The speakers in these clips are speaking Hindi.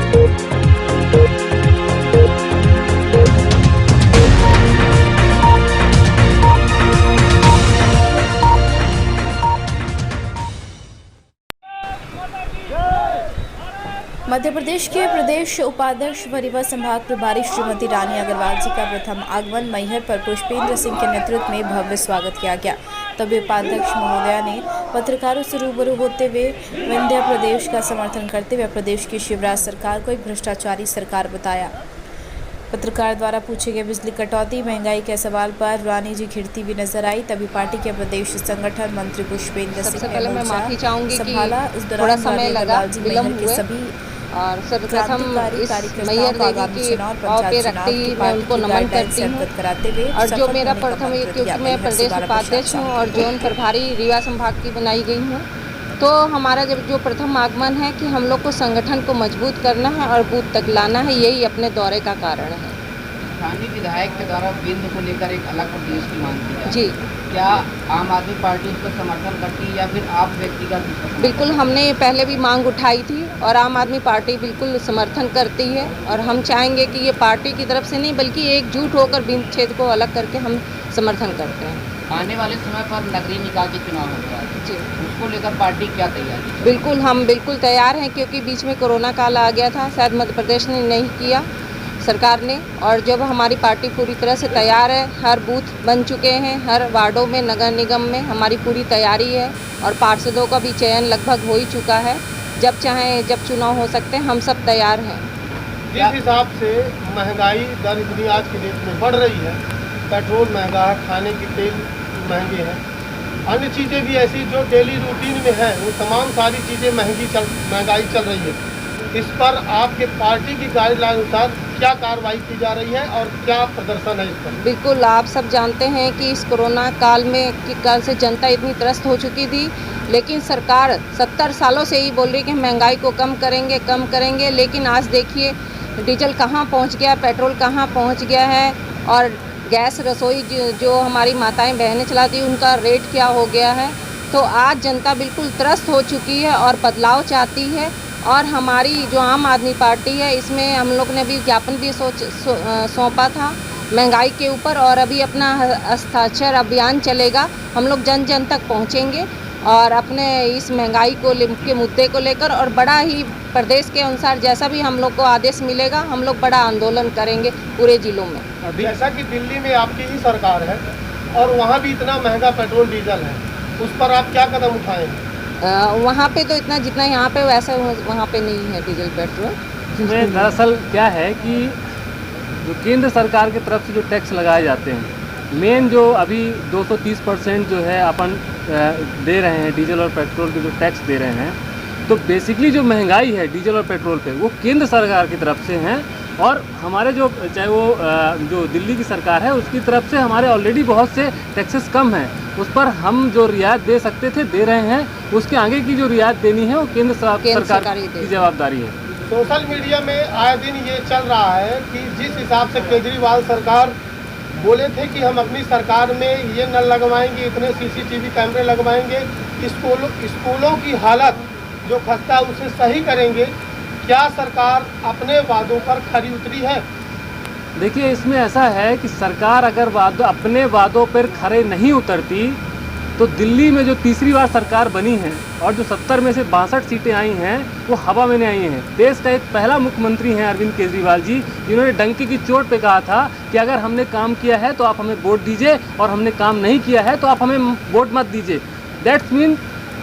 मध्य प्रदेश के प्रदेश उपाध्यक्ष व रीवा संभाग प्रभारी श्रीमती रानी अग्रवाल जी का प्रथम आगमन मैहर पर पुष्पेंद्र सिंह के नेतृत्व में भव्य स्वागत किया गया। तभी उपाध्यक्ष महोदया ने पत्रकारों से रूबरू होते हुए विंध्य प्रदेश का समर्थन करते हुए प्रदेश की शिवराज सरकार को एक भ्रष्टाचारी सरकार बताया। पत्रकार द्वारा पूछे गए बिजली कटौती महंगाई के सवाल पर रानी जी खिड़ती हुई नजर आई। तभी पार्टी के प्रदेश संगठन मंत्री पुष्पेंद्र सिंह ने माफी चाहूंगी संभाला। इस थोड़ा दौरान समय लगा, विलम्ब हुए सभी और सर्वप्रथम इस मैहर देवी की पाँव पे रखते ही मैं उनको नमन करती हूँ। और जो मेरा प्रथम, क्योंकि मैं प्रदेश उपाध्यक्ष हूँ और जोन प्रभारी रीवा संभाग की बनाई गई हूँ, तो हमारा जब जो प्रथम आगमन है कि हम लोग को संगठन को मजबूत करना है और बूथ तक लाना है, यही अपने दौरे का कारण है। स्थानीय विधायक के द्वारा बिंद को लेकर एक अलग प्रदेश की मांग की जी, क्या आम आदमी पार्टी उसका समर्थन करती है या फिर आप व्यक्तिगत? बिल्कुल, हमने पहले भी मांग उठाई थी और आम आदमी पार्टी बिल्कुल समर्थन करती है और हम चाहेंगे कि ये पार्टी की तरफ से नहीं बल्कि एकजुट होकर बिंद क्षेत्र को अलग करके हम समर्थन करते हैं। आने वाले समय पर नगरीय निकाय के चुनाव होगा जी, उसको लेकर पार्टी क्या तैयारी? बिल्कुल, हम बिल्कुल तैयार हैं क्योंकि बीच में कोरोना काल आ गया था, शायद मध्य प्रदेश ने नहीं किया सरकार ने, और जब हमारी पार्टी पूरी तरह से तैयार है, हर बूथ बन चुके हैं, हर वार्डों में नगर निगम में हमारी पूरी तैयारी है और पार्षदों का भी चयन लगभग हो ही चुका है। जब चाहें जब चुनाव हो सकते हैं, हम सब तैयार हैं। जिस हिसाब से महंगाई दर इतनी आज के डेट में बढ़ रही है, पेट्रोल महंगा है, खाने के तेल महंगे हैं, अन्य चीज़ें भी ऐसी जो डेली रूटीन में है, वो तमाम सारी चीज़ें महंगाई चल रही है। इस पर आपके पार्टी की गाइडलाइन अनुसार क्या कार्रवाई की जा रही है और क्या प्रदर्शन है इस पर? बिल्कुल, आप सब जानते हैं कि इस कोरोना काल से जनता इतनी त्रस्त हो चुकी थी, लेकिन सरकार 70 सालों से ही बोल रही कि महंगाई को कम करेंगे, लेकिन आज देखिए डीजल कहाँ पहुंच गया, पेट्रोल कहाँ पहुंच गया है, और गैस रसोई जो हमारी माताएं बहनें चलाती उनका रेट क्या हो गया है। तो आज जनता बिल्कुल त्रस्त हो चुकी है और बदलाव चाहती है। और हमारी जो आम आदमी पार्टी है, इसमें हम लोग ने भी ज्ञापन भी सौंपा था महंगाई के ऊपर, और अभी अपना हस्ताक्षर अभियान चलेगा। हम लोग जन जन तक पहुंचेंगे और अपने इस महंगाई के मुद्दे को लेकर, और बड़ा ही प्रदेश के अनुसार जैसा भी हम लोग को आदेश मिलेगा, हम लोग बड़ा आंदोलन करेंगे पूरे जिलों में। जैसा कि दिल्ली में आपकी ही सरकार है और वहाँ भी इतना महंगा पेट्रोल डीजल है, उस पर आप क्या कदम उठाएंगे? वहाँ पे तो इतना जितना यहाँ पे वैसा वहाँ पे नहीं है डीजल पेट्रोल। इसमें दरअसल क्या है कि जो केंद्र सरकार की तरफ से जो टैक्स लगाए जाते हैं, मेन जो अभी 230% जो है अपन दे रहे हैं डीजल और पेट्रोल के जो टैक्स दे रहे हैं, तो बेसिकली जो महंगाई है डीजल और पेट्रोल पे वो केंद्र सरकार की तरफ से हैं। और हमारे जो चाहे वो जो दिल्ली की सरकार है उसकी तरफ से हमारे ऑलरेडी बहुत से टैक्सेस कम हैं, उस पर हम जो रियायत दे सकते थे दे रहे हैं। उसके आगे की जो रियायत देनी है वो केंद्र सरकार की जवाबदारी है। सोशल मीडिया में आए दिन ये चल रहा है कि जिस हिसाब से केजरीवाल सरकार बोले थे कि हम अपनी सरकार में ये नल लगवाएंगे, इतने CCTV कैमरे लगवाएंगे, स्कूलों की हालत जो खस्ता है उसे सही करेंगे, क्या सरकार अपने वादों पर खरी उतरी है? देखिए, इसमें ऐसा है कि सरकार अगर अपने वादों पर खरे नहीं उतरती तो दिल्ली में जो तीसरी बार सरकार बनी है और जो 70 में से 62 सीटें आई हैं वो हवा में नहीं आई हैं। देश का एक पहला मुख्यमंत्री हैं अरविंद केजरीवाल जी, जिन्होंने डंके की चोट पे कहा था कि अगर हमने काम किया है तो आप हमें वोट दीजिए और हमने काम नहीं किया है तो आप हमें वोट मत दीजिए। दैट्स मीन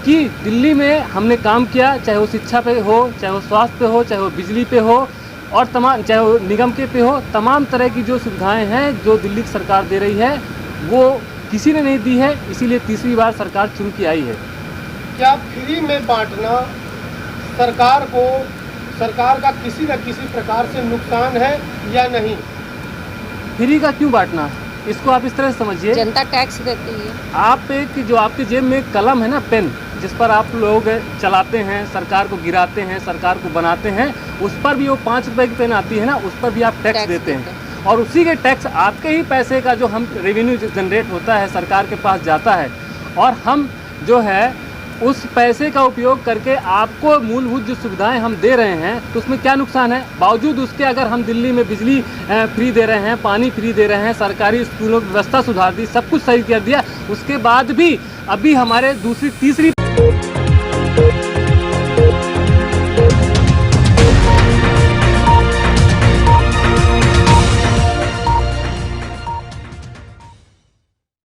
कि दिल्ली में हमने काम किया, चाहे वो शिक्षा पे हो, चाहे वो स्वास्थ्य पे हो, चाहे वो बिजली पे हो, और तमाम चाहे वो निगम के पे हो, तमाम तरह की जो सुविधाएं हैं जो दिल्ली की सरकार दे रही है वो किसी ने नहीं दी है। इसीलिए तीसरी बार सरकार चुन के आई है। क्या फ्री में बांटना सरकार का किसी न किसी प्रकार से नुकसान है या नहीं? फ्री का क्यों बांटना, इसको आप इस तरह से समझिए, जनता टैक्स देती है। आप एक जो आपके जेब में कलम है ना, पेन, जिस पर आप लोग चलाते हैं, सरकार को गिराते हैं, सरकार को बनाते हैं, उस पर भी वो 5 रुपए की पेन आती है ना, उस पर भी आप टैक्स देते हैं। और उसी के टैक्स आपके ही पैसे का जो हम रेवेन्यू जनरेट होता है सरकार के पास जाता है, और हम जो है उस पैसे का उपयोग करके आपको मूलभूत जो सुविधाएं हम दे रहे हैं तो उसमें क्या नुकसान है? बावजूद उसके अगर हम दिल्ली में बिजली फ्री दे रहे हैं, पानी फ्री दे रहे हैं, सरकारी स्कूलों की व्यवस्था सुधार दी, सब कुछ सही कर दिया, उसके बाद भी अभी हमारे दूसरी तीसरी